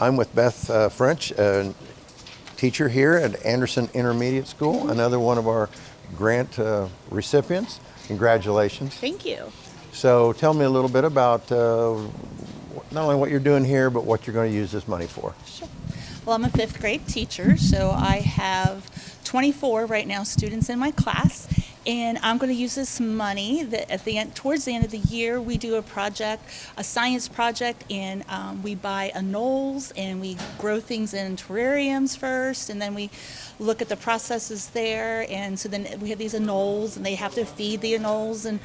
I'm with Beth French, a teacher here at Anderson Intermediate School, another one of our grant recipients. Congratulations. Thank you. So tell me a little bit about not only what you're doing here, but what you're going to use this money for. Sure. Well, I'm a 5th grade teacher, so I have 24 right now students in my class, and I'm going to use this money that towards the end of the year we do a project, a science project, and we buy anoles and we grow things in terrariums first, and then we look at the processes there, and so then we have these anoles and they have to feed the anoles and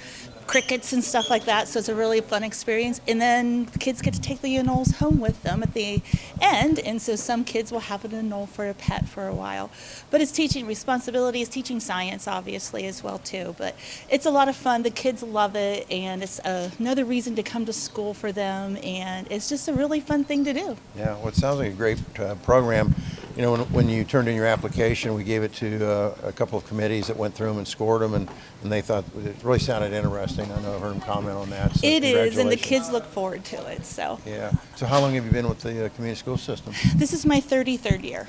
crickets and stuff like that, so it's a really fun experience. And then the kids get to take the anoles home with them at the end, and so some kids will have an anole for a pet for a while. But it's teaching responsibility, it's teaching science obviously as well too, but it's a lot of fun. The kids love it, and it's another reason to come to school for them, and it's just a really fun thing to do. Yeah, well, it sounds like a great program. You know, when you turned in your application, we gave it to a couple of committees that went through them and scored them, and they thought it really sounded interesting. I know I heard them comment on that. So it is, and the kids look forward to it. So. Yeah. So how long have you been with the community school system? This is my 33rd year.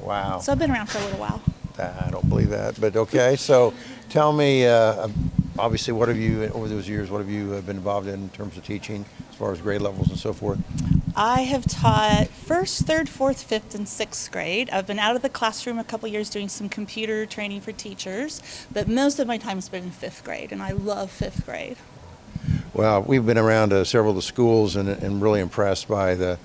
Wow. So I've been around for a little while. I don't believe that, but okay. So tell me, obviously, what have you, over those years, what have you been involved in terms of teaching as far as grade levels and so forth? I have taught 1st, 3rd, 4th, 5th, and 6th grade. I've been out of the classroom a couple years doing some computer training for teachers, but most of my time has been in 5th grade, and I love 5th grade. Well, we've been around several of the schools and really impressed by the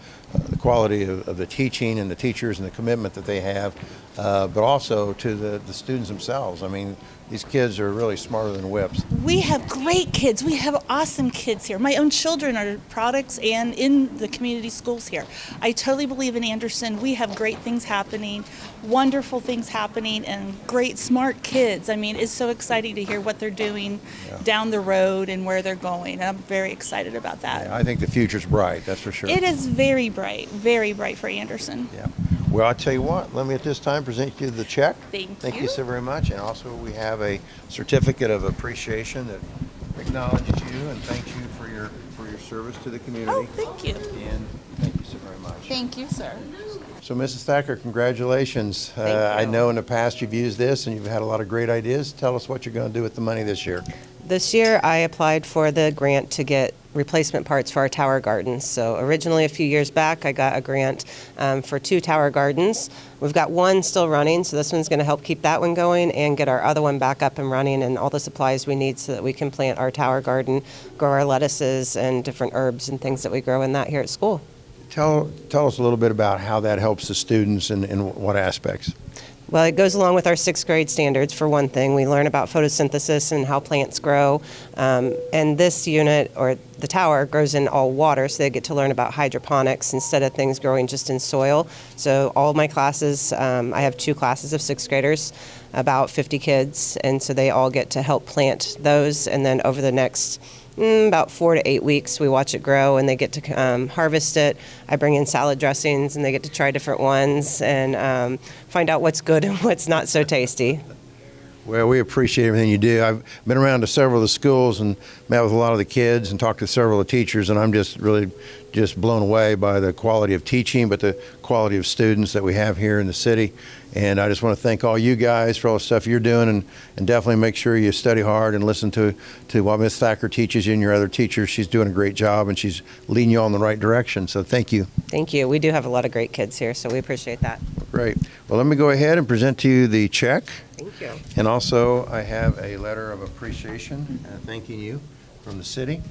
quality of the teaching and the teachers and the commitment that they have, but also to the students themselves. I mean, these kids are really smarter than whips. We have great kids. We have awesome kids here. My own children are products and in the community schools here. I totally believe in Anderson. We have great things happening, wonderful things happening, and great smart kids. I mean, it's so exciting to hear what they're doing down the road and where they're going. I'm very excited about that. Yeah, I think the future's bright, that's for sure. It is very bright for Anderson. Yeah. Well, I'll tell you what, let me at this time present you the check. Thank you so very much. And also we have a certificate of appreciation that acknowledges you and thanks you for your service to the community. Oh, thank you. And thank you so very much. Thank you, sir. So Mrs. Thacker, congratulations. Thank you. I know in the past you've used this and you've had a lot of great ideas. Tell us what you're going to do with the money this year. This year I applied for the grant to get replacement parts for our tower gardens. So originally a few years back I got a grant for 2 tower gardens. We've got one still running, so this one's going to help keep that one going and get our other one back up and running and all the supplies we need so that we can plant our tower garden, grow our lettuces and different herbs and things that we grow in that here at school. Tell us a little bit about how that helps the students and in what aspects. Well, it goes along with our 6th grade standards for one thing. We learn about photosynthesis and how plants grow. And this unit, or the tower, grows in all water, so they get to learn about hydroponics instead of things growing just in soil. So all of my classes, I have 2 classes of 6th graders, about 50 kids, and so they all get to help plant those. And then over the next about 4 to 8 weeks, we watch it grow and they get to harvest it. I bring in salad dressings and they get to try different ones and find out what's good and what's not so tasty. Well, we appreciate everything you do. I've been around to several of the schools and met with a lot of the kids and talked to several of the teachers, and I'm just really blown away by the quality of teaching, but the quality of students that we have here in the city. And I just want to thank all you guys for all the stuff you're doing, and definitely make sure you study hard and listen to what Ms. Thacker teaches you and your other teachers. She's doing a great job, and she's leading you all in the right direction. So thank you. Thank you. We do have a lot of great kids here, so we appreciate that. Great. Well, let me go ahead and present to you the check. Thank you. And also, I have a letter of appreciation thanking you from the city.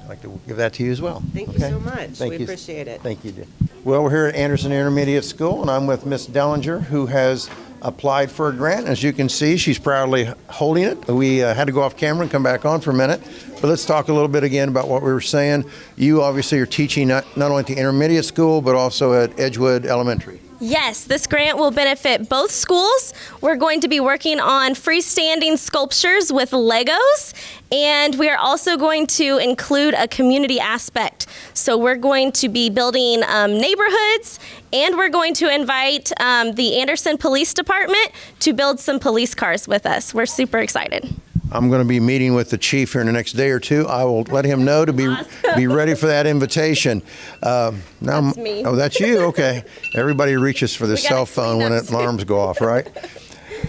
I'd like to give that to you as well. Thank you so much. Thank we you. appreciate it. Thank you, dear. Well, we're here at Anderson Intermediate School, and I'm with Miss Dellinger, who has applied for a grant. As you can see, she's proudly holding it. We had to go off camera and come back on for a minute, but let's talk a little bit again about what we were saying. You obviously are teaching not only at the intermediate school, but also at Edgewood Elementary. Yes, this grant will benefit both schools. We're going to be working on freestanding sculptures with Legos, and we are also going to include a community aspect. So we're going to be building neighborhoods, and we're going to invite the Anderson Police Department to build some police cars with us. We're super excited. I'm going to be meeting with the chief here in the next day or two. I will let him know to be ready for that invitation. Now, That's me. Oh, that's you. Okay. Everybody reaches for the We gotta cell phone clean when up alarms go off, right?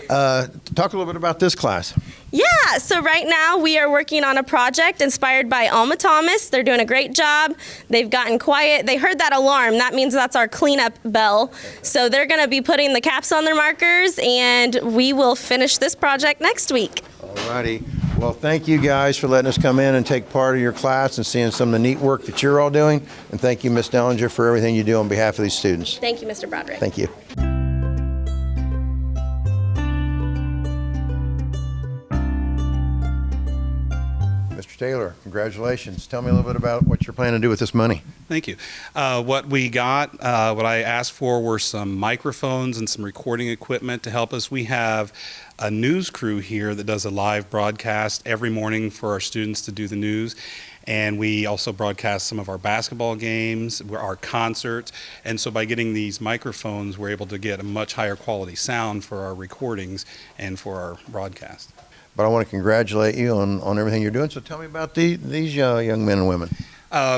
Talk a little bit about this class. Yeah, so right now we are working on a project inspired by Alma Thomas. They're doing a great job. They've gotten quiet. They heard that alarm. That means that's our cleanup bell. So they're going to be putting the caps on their markers, and we will finish this project next week. All righty. Well, thank you guys for letting us come in and take part of your class and seeing some of the neat work that you're all doing. And thank you, Ms. Dellinger, for everything you do on behalf of these students. Thank you, Mr. Broderick. Thank you. Mr. Taylor, congratulations. Tell me a little bit about what you're planning to do with this money. Thank you. What we got, what I asked for were some microphones and some recording equipment to help us. We have a news crew here that does a live broadcast every morning for our students to do the news. And we also broadcast some of our basketball games, our concerts. And so by getting these microphones, we're able to get a much higher quality sound for our recordings and for our broadcast. But I want to congratulate you on everything you're doing. So tell me about these young men and women.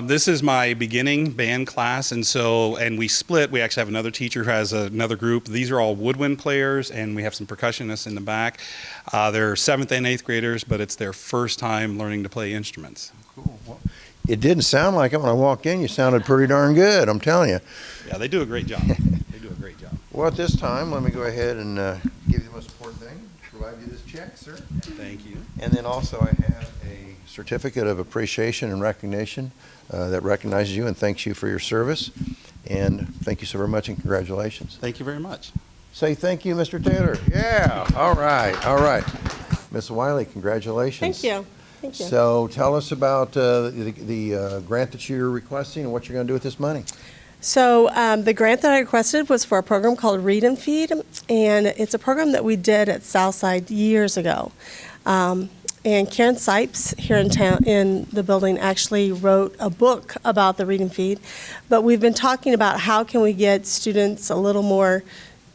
This is my beginning band class, and we split. We actually have another teacher who has another group. These are all woodwind players, and we have some percussionists in the back. They're 7th and 8th graders, but it's their first time learning to play instruments. Cool. Well, it didn't sound like it when I walked in. You sounded pretty darn good, I'm telling you. Yeah, they do a great job. They do a great job. Well, at this time, let me go ahead and give you the most important thing. Provide you this check, sir. Thank you. And then also I have a certificate of appreciation and recognition that recognizes you and thanks you for your service. And thank you so very much and congratulations. Thank you very much. Say thank you, Mr. Taylor. Yeah. All right. All right. Ms. Wiley, congratulations. Thank you. Thank you. So tell us about the grant that you're requesting and what you're going to do with this money. So the grant that I requested was for a program called Read and Feed, and it's a program that we did at Southside years ago. And Karen Sipes here in town, in the building, actually wrote a book about the Read and Feed. But we've been talking about how can we get students a little more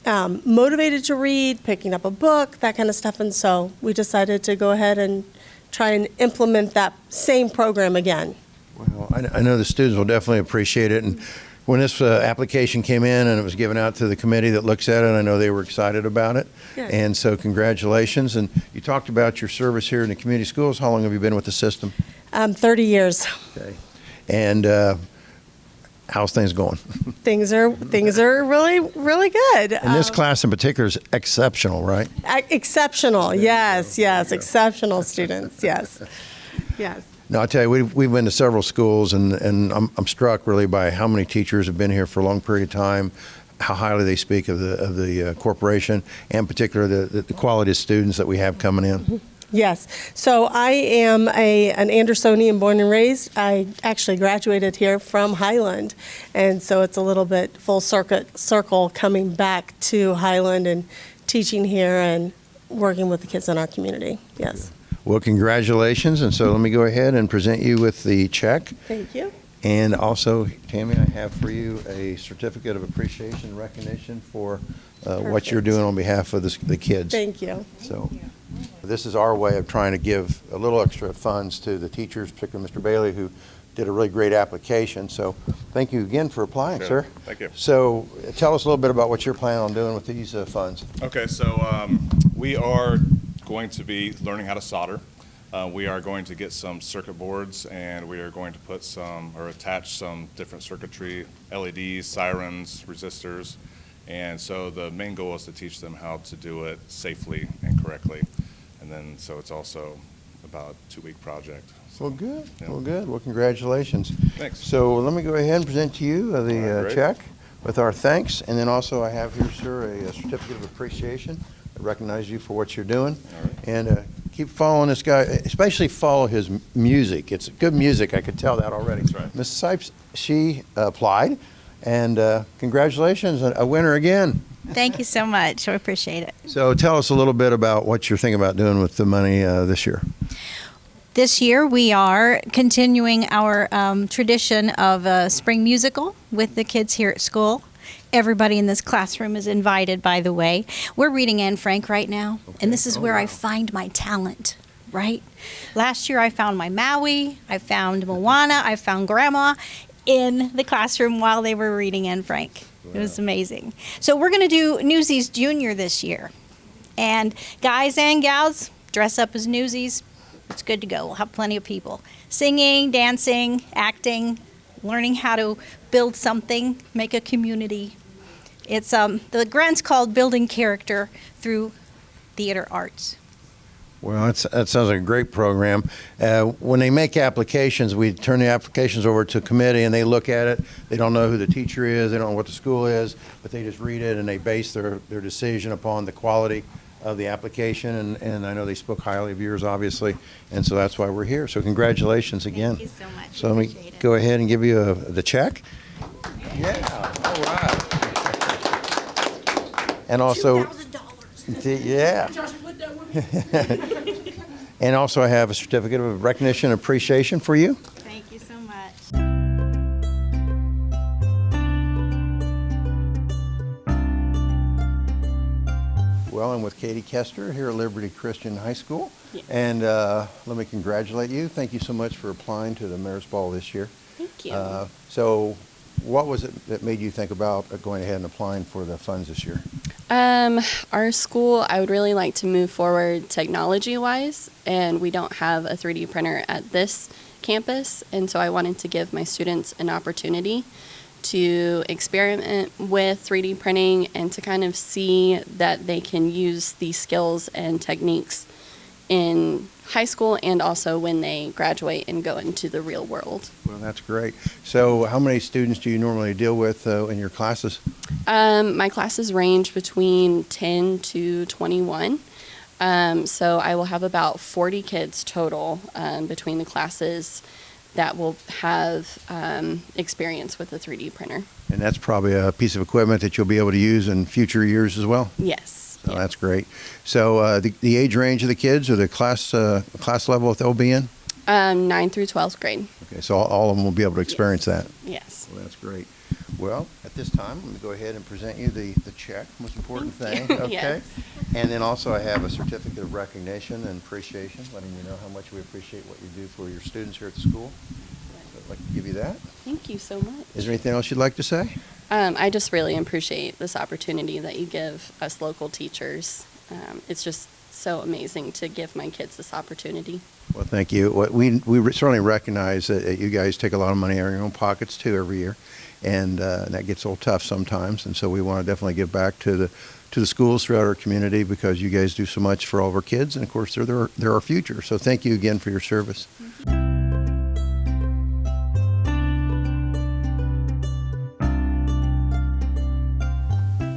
motivated to read, picking up a book, that kind of stuff. And so we decided to go ahead and try and implement that same program again. Well, I know the students will definitely appreciate it. And when this application came in and it was given out to the committee that looks at it, I know they were excited about it. Good. And so congratulations. And you talked about your service here in the community schools. How long have you been with the system? 30 years. Okay. And how's things going? Things are really, really good. And this class in particular is exceptional, right? Exceptional, yes, exceptional students, yes, yes. No, I tell you, we've been to several schools, and I'm struck really by how many teachers have been here for a long period of time, how highly they speak of the corporation, and particularly the quality of students that we have coming in. Yes. So I am an Andersonian born and raised. I actually graduated here from Highland, and so it's a little bit full circle coming back to Highland and teaching here and working with the kids in our community. Yes. Well, congratulations. And so let me go ahead and present you with the check. Thank you. And also, Tammy, I have for you a certificate of appreciation and recognition for what you're doing on behalf of the kids. Thank you. So this is our way of trying to give a little extra funds to the teachers, particularly Mr. Bailey, who did a really great application. So thank you again for applying, sir. Thank you. So tell us a little bit about what you're planning on doing with these funds. Okay, so we are going to be learning how to solder. We are going to get some circuit boards, and we are going to put attach some different circuitry, LEDs, sirens, resistors. And so the main goal is to teach them how to do it safely and correctly. And then, so it's also about a 2-week project. So, Well, good. yeah. Well, good. Well, congratulations. Thanks. So let me go ahead and present to you All right, the great. check with our thanks. And then also I have here, sir, a certificate of appreciation. I recognize you for what you're doing. All right. And keep following this guy, especially follow his music. It's good music. I could tell that already. That's right. Ms. Sipes, she applied. And congratulations, a winner again. Thank you so much. I appreciate it. So tell us a little bit about what you're thinking about doing with the money this year. This year we are continuing our tradition of a spring musical with the kids here at school. Everybody in this classroom is invited, by the way. We're reading Anne Frank right now, and this is where I find my talent. right? Last year I found my Maui, I found Moana, I found Grandma in the classroom while they were reading Anne Frank. It was amazing. So we're going to do Newsies Junior this year. And guys and gals, dress up as Newsies. It's good to go. We'll have plenty of people. Singing, dancing, acting, learning how to build something, make a community. It's the grant's called Building Character Through Theater Arts. Well, that sounds like a great program. When they make applications, we turn the applications over to a committee and they look at it. They don't know who the teacher is, they don't know what the school is, but they just read it and they base their decision upon the quality of the application. And I know they spoke highly of yours, obviously, and so that's why we're here. So congratulations again. Thank you so much. So let me Appreciate it. go ahead and give you the check. Yeah, all right. And also, yeah. And also I have a certificate of recognition and appreciation for you. Thank you so much. Well, I'm with Katie Kester here at Liberty Christian High School. Yes. And let me congratulate you. Thank you so much for applying to the Mayor's Ball this year. Thank you. So what was it that made you think about going ahead and applying for the funds this year? Our school, I would really like to move forward technology-wise, and we don't have a 3D printer at this campus, and so I wanted to give my students an opportunity to experiment with 3D printing and to kind of see that they can use these skills and techniques in high school and also when they graduate and go into the real world. Well, that's great. So how many students do you normally deal with in your classes? My classes range between 10 to 21. So I will have about 40 kids total between the classes that will have experience with a 3D printer. And that's probably a piece of equipment that you'll be able to use in future years as well? Yes. So yes. that's great. So the age range of the kids or the class level that they'll be in? 9th through 12th grade. Okay, so all of them will be able to experience that. Yes. Well, that's great. Well, at this time, I'm going to go ahead and present you the check, most important thing, okay? Yes. And then also I have a certificate of recognition and appreciation, letting you know how much we appreciate what you do for your students here at the school. So I'd like to give you that. Thank you so much. Is there anything else you'd like to say? I just really appreciate this opportunity that you give us local teachers. It's just so amazing to give my kids this opportunity. Well, thank you. We certainly recognize that you guys take a lot of money out of your own pockets too every year, and that gets a little tough sometimes. And so we want to definitely give back to the schools throughout our community because you guys do so much for all of our kids, and of course they're our future. So thank you again for your service.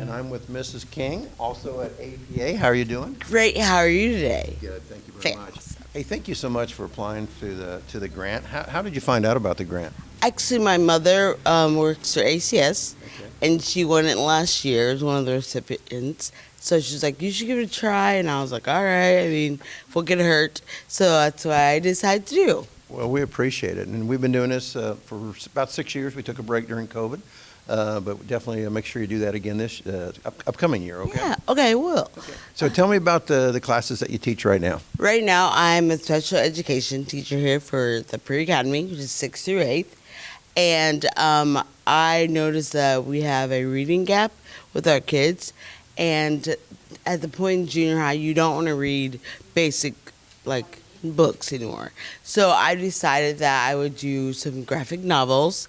And I'm with Mrs. King, also at APA. How are you doing? Great. How are you today? Good. Thank you very much. Hey, thank you so much for applying to the grant. How did you find out about the grant? Actually, my mother works for ACS, Okay. and she won it last year as one of the recipients. So she's like, you should give it a try. And I was like, all right. I mean, what could hurt? So that's why I decided to do. Well, we appreciate it. And we've been doing this for about 6 years. We took a break during COVID. But definitely make sure you do that again this upcoming year, okay? Yeah, okay, I will. Okay. So tell me about the classes that you teach right now. Right now, I'm a special education teacher here for the pre-academy, which is 6th through 8th. And I noticed that we have a reading gap with our kids. And at the point in junior high, you don't want to read basic, like, books anymore. So I decided that I would do some graphic novels.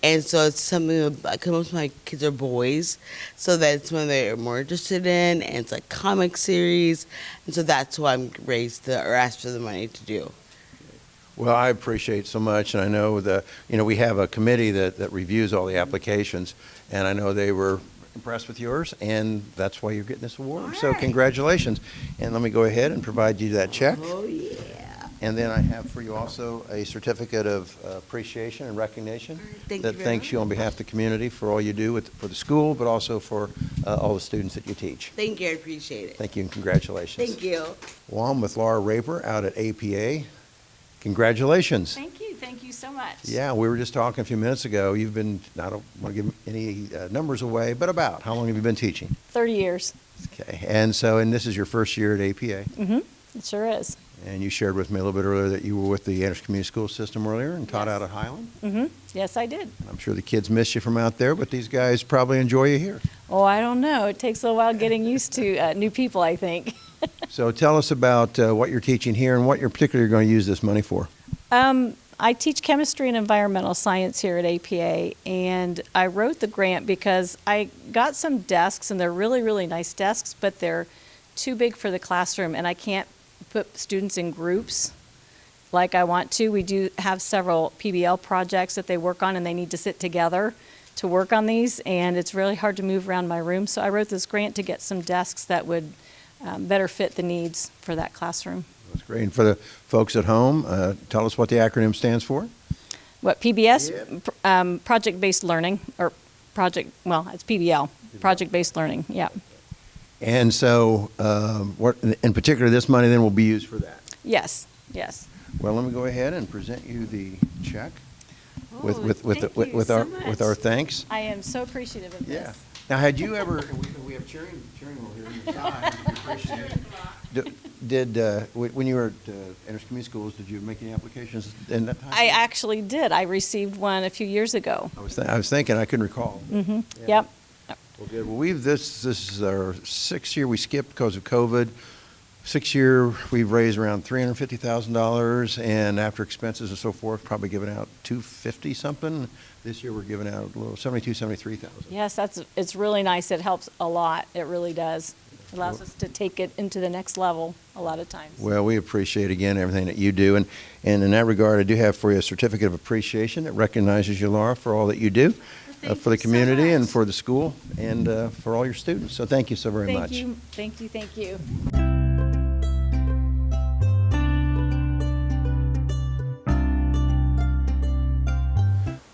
And so it's something that most of my kids are boys, so that's when they're more interested in, and it's like comic series, and so that's what I'm asked for the money to do. Well, I appreciate so much, and I know we have a committee that reviews all the applications, and I know they were impressed with yours, and that's why you're getting this award. All So right. congratulations. And let me go ahead and provide you that check. Oh, yeah. And then I have for you also a certificate of appreciation and recognition Thank that you very thanks much. you on behalf of the community for all you do for the school, but also for all the students that you teach. Thank you, I appreciate it. Thank you and congratulations. Thank you. Well, I'm with Laura Raper out at APA. Congratulations. Thank you so much. Yeah, we were just talking a few minutes ago. You've been, I don't want to give any numbers away, but about how long have you been teaching? 30 years. Okay, and this is your first year at APA. Mm-hmm. It sure is. And you shared with me a little bit earlier that you were with the Anderson Community School System earlier and taught out at Highland. Yes, I did. I'm sure the kids miss you from out there, but these guys probably enjoy you here. Oh, I don't know. It takes a while getting used to new people, I think. So tell us about what you're teaching here and what you're particularly going to use this money for. I teach chemistry and environmental science here at APA, and I wrote the grant because I got some desks, and they're really, really nice desks, but they're too big for the classroom, and I can't put students in groups like I want to. We do have several PBL projects that they work on, and they need to sit together to work on these, and it's really hard to move around my room. So I wrote this grant to get some desks that would better fit the needs for that classroom. That's great. And for the folks at home, tell us what the acronym stands for. What, PBS? Project-based learning, or it's PBL, project-based learning, yeah. And so, what in particular, this money then will be used for that. Yes, yes. Well, let me go ahead and present you the check with thank you so with our thanks. I am so appreciative of Yeah. this. Now, had you ever? We have cheering roll here on the side. We appreciate it. When you were at Anderson Community Schools, did you make any applications in that time? I actually did. I received one a few years ago. I was thinking I couldn't recall. Mm-hmm. Yeah. Yep. Well, good. Well, this is our 6th year. We skipped because of COVID. 6th year, we've raised around $350,000, and after expenses and so forth, probably given out $250 something. This year, we're giving out a little $73,000. Yes, it's really nice. It helps a lot. It really does. It allows us to take it into the next level a lot of times. Well, we appreciate, again, everything that you do. And in that regard, I do have for you a certificate of appreciation that recognizes you, Laura, for all that you do for the community and for the school and for all your students. So thank you so very much. Thank you. Thank you. Thank you.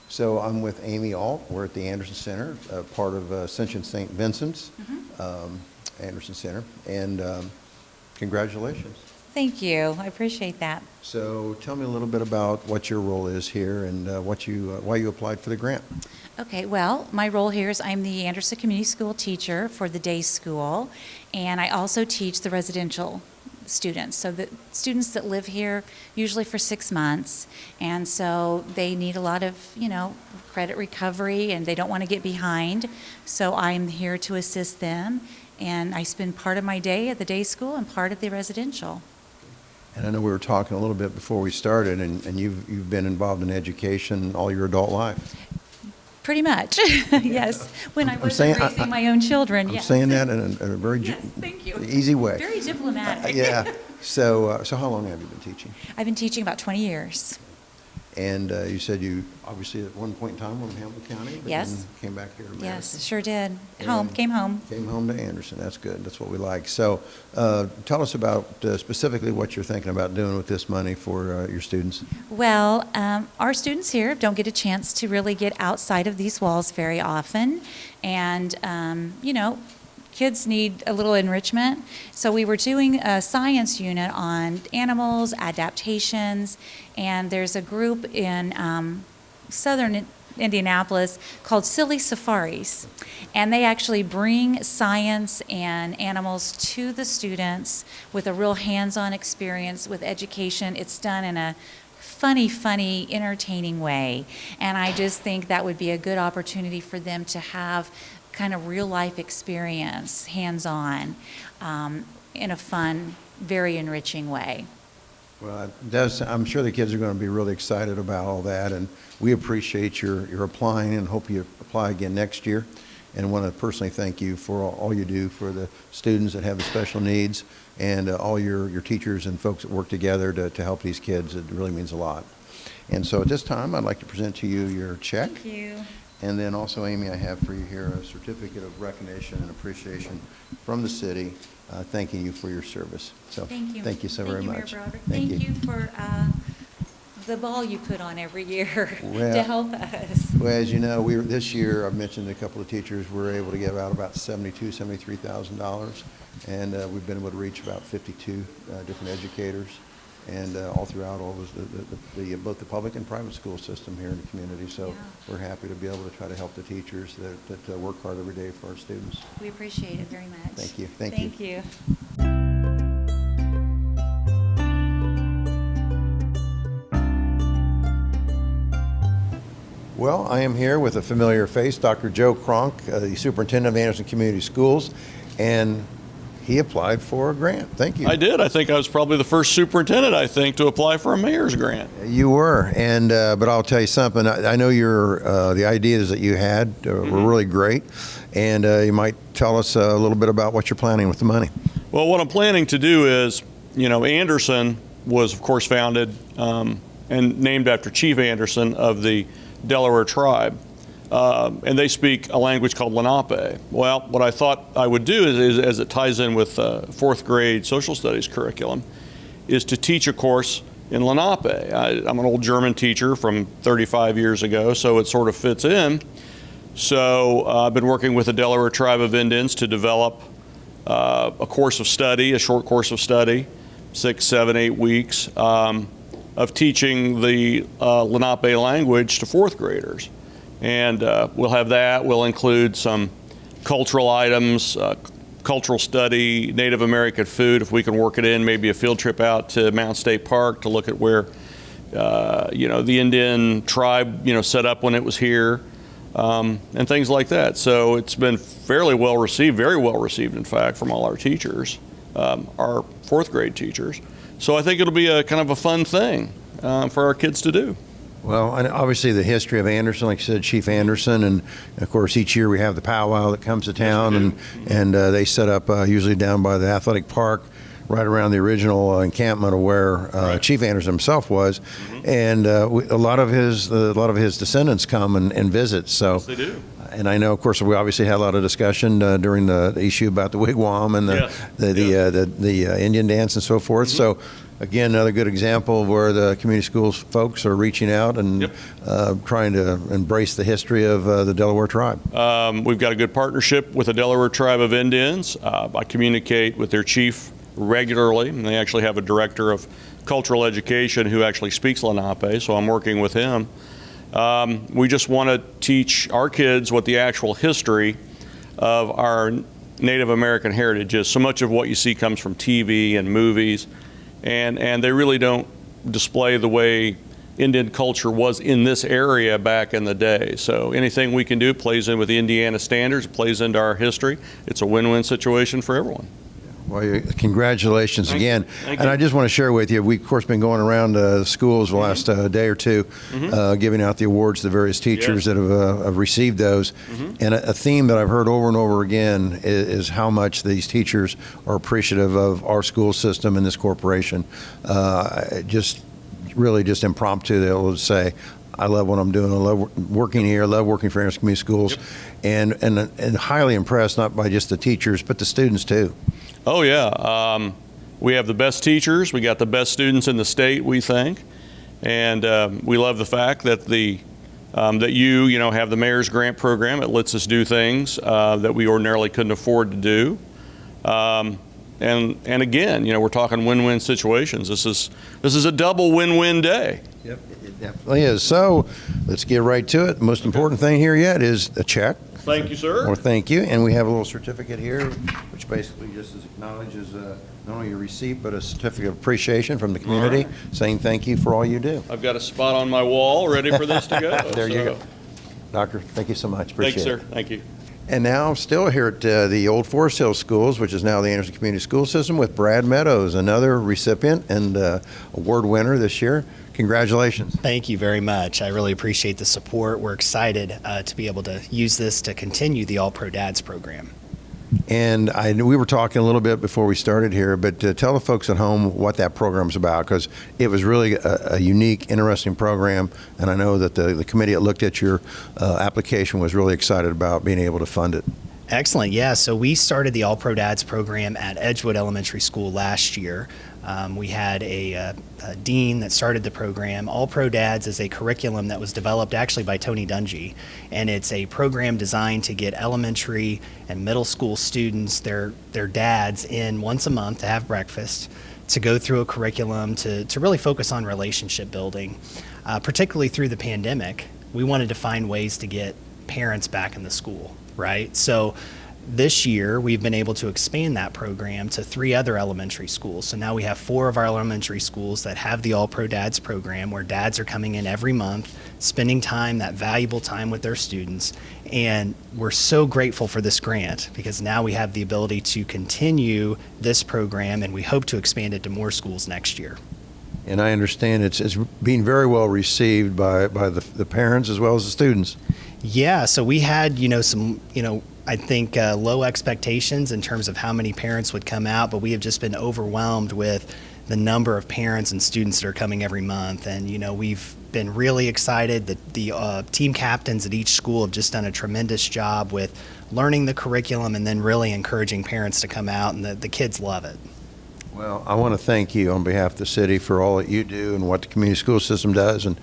So I'm with Amy Alt. We're at the Anderson Center, part of Ascension St. Vincent's Anderson Center. And congratulations. Thank you. I appreciate that. So tell me a little bit about what your role is here and why you applied for the grant. Okay, well, my role here is I'm the Anderson Community School teacher for the day school, and I also teach the residential students. So the students that live here usually for 6 months, and so they need a lot of, credit recovery, and they don't want to get behind. So I'm here to assist them, and I spend part of my day at the day school and part at the residential. And I know we were talking a little bit before we started, and you've been involved in education all your adult life. Pretty much, yes. When I was raising my own children, yes. I'm saying that in a very thank you. easy way. Very diplomatic. Yeah. So how long have you been teaching? I've been teaching about 20 years. And you said you obviously at one point in time were in Hamilton County, but Yes. then came back here to Madison. Yes, sure did. Came home. Came home to Anderson. That's good. That's what we like. So tell us about specifically what you're thinking about doing with this money for your students. Well, our students here don't get a chance to really get outside of these walls very often. And, kids need a little enrichment. So we were doing a science unit on animals, adaptations, and there's a group in southern Indianapolis called Silly Safaris. And they actually bring science and animals to the students with a real hands-on experience with education. It's done in a funny, entertaining way. And I just think that would be a good opportunity for them to have kind of real life experience, hands-on, in a fun, very enriching way. Well, I'm sure the kids are going to be really excited about all that, and we appreciate your applying and hope you apply again next year. And want to personally thank you for all you do for the students that have the special needs and all your teachers and folks that work together to help these kids. It really means a lot. And so at this time, I'd like to present to you your check. Thank you. And then also, Amy, I have for you here a certificate of recognition and appreciation from the city, thanking you for your service. So Thank you. Thank you so very much. Mayor Broderick. Thank you for the ball you put on every year to help us. Well, as you know, this year, I've mentioned a couple of teachers, we were able to give out about $73,000, and we've been able to reach about 52 different educators, and all throughout both the public and private school system here in the community. So we're happy to be able to try to help the teachers that work hard every day for our students. We appreciate it very much. Thank you. Thank you. Well, I am here with a familiar face, Dr. Joe Cronk, the superintendent of Anderson Community Schools, and he applied for a grant. Thank you. I did. I think I was probably the first superintendent, to apply for a mayor's grant. You were, and but I'll tell you something. I know the ideas that you had were really great, and you might tell us a little bit about what you're planning with the money. Well, what I'm planning to do is, Anderson was, of course, founded and named after Chief Anderson of the Delaware tribe. And they speak a language called Lenape. Well, what I thought I would do is as it ties in with fourth grade social studies curriculum, is to teach a course in Lenape. I'm an old German teacher from 35 years ago, so it sort of fits in. So I've been working with the Delaware Tribe of Indians to develop a course of study, a short course of study, 6, 7, 8 weeks of teaching the Lenape language to fourth graders. And we'll have that. We'll include some cultural items, cultural study, Native American food, if we can work it in, maybe a field trip out to Mountain State Park to look at where, the Indian tribe, set up when it was here, and things like that. So it's been fairly well received, very well received, in fact, from all our teachers, our fourth grade teachers. So I think it'll be a kind of a fun thing for our kids to do. Well, and obviously the history of Anderson, like you said, Chief Anderson, and of course each year we have the powwow that comes to town, and they set up usually down by the athletic park, right around the original encampment of where Chief Anderson himself was, and a lot of his descendants come and visit. So yes, they do. And I know, of course, we obviously had a lot of discussion during the issue about the wigwam and the Indian dance and so forth. So. Again, another good example of where the community schools folks are reaching out and trying to embrace the history of the Delaware tribe. We've got a good partnership with the Delaware Tribe of Indians. I communicate with their chief regularly, and they actually have a director of cultural education who actually speaks Lenape, so I'm working with him. We just want to teach our kids what the actual history of our Native American heritage is. So much of what you see comes from TV and movies. And they really don't display the way Indian culture was in this area back in the day. So anything we can do plays in with the Indiana standards, plays into our history. It's a win-win situation for everyone. Well, congratulations again. Thank and you. I just want to share with you, we've, of course, been going around schools the last day or two, giving out the awards to the various teachers that have received those. And a theme that I've heard over and over again is how much these teachers are appreciative of our school system and this corporation. Just impromptu, they'll say, I love what I'm doing. I love working here. I love working for Anderson Community Schools. And highly impressed, not by just the teachers, but the students too. Oh, yeah. We have the best teachers. We got the best students in the state, we think. And we love the fact that that you have the mayor's grant program. It lets us do things that we ordinarily couldn't afford to do. And again, we're talking win-win situations. This is a double win-win day. Yep, it definitely is. So let's get right to it. The most important thing here yet is a check. Thank you, sir. Or thank you. And we have a little certificate here, which basically just acknowledges not only your receipt, but a certificate of appreciation from the community saying thank you for all you do. I've got a spot on my wall ready for this to go. There you go. Doctor, thank you so much. Appreciate Thanks, it. sir. Thank you. And now still here at the Old Forest Hill Schools, which is now the Anderson Community School System, with Brad Meadows, another recipient and award winner this year. Congratulations. Thank you very much. I really appreciate the support. We're excited to be able to use this to continue the All Pro Dads program. And we were talking a little bit before we started here, but tell the folks at home what that program's about, because it was really a unique, interesting program, and I know that the committee that looked at your application was really excited about being able to fund it. Excellent. Yeah, so we started the All Pro Dads program at Edgewood Elementary School last year. We had a dean that started the program. All Pro Dads is a curriculum that was developed actually by Tony Dungy, and it's a program designed to get elementary and middle school students, their dads, in once a month to have breakfast, to go through a curriculum to really focus on relationship building. Particularly through the pandemic, we wanted to find ways to get parents back in the school, right? So This year, we've been able to expand that program to 3 other elementary schools. So now we have 4 of our elementary schools that have the All Pro Dads program, where dads are coming in every month, spending time, that valuable time with their students. And we're so grateful for this grant, because now we have the ability to continue this program, and we hope to expand it to more schools next year. And I understand it's being very well received by the parents as well as the students. Yeah, so we had, some, I think low expectations in terms of how many parents would come out, but we have just been overwhelmed with the number of parents and students that are coming every month. And, we've been really excited that the team captains at each school have just done a tremendous job with learning the curriculum and then really encouraging parents to come out, and the kids love it. Well, I want to thank you on behalf of the city for all that you do and what the community school system does, and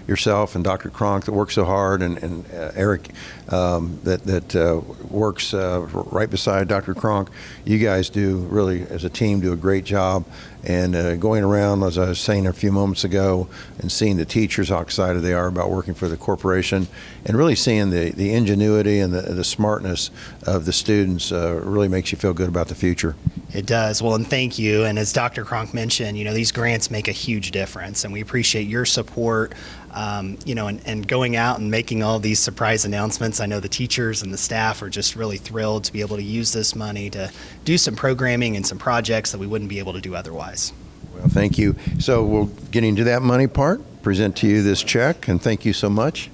yourself and Dr. Cronk that works so hard, and Eric that works right beside Dr. Cronk. You guys do really, as a team, do a great job. And going around, as I was saying a few moments ago, and seeing the teachers, how excited they are about working for the corporation, and really seeing the ingenuity and the smartness of the students really makes you feel good about the future. It does. Well, and thank you. And as Dr. Cronk mentioned, these grants make a huge difference, and we appreciate your support, and going out and making all these surprise announcements. I know the teachers and the staff are just really thrilled to be able to use this money to do some programming and some projects that we wouldn't be able to do otherwise. Well, thank you. So we'll get into that money part, present to you this check, and thank you so much.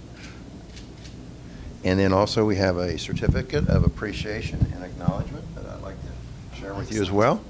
And then also we have a certificate of appreciation and acknowledgement that I'd like to share with you as well.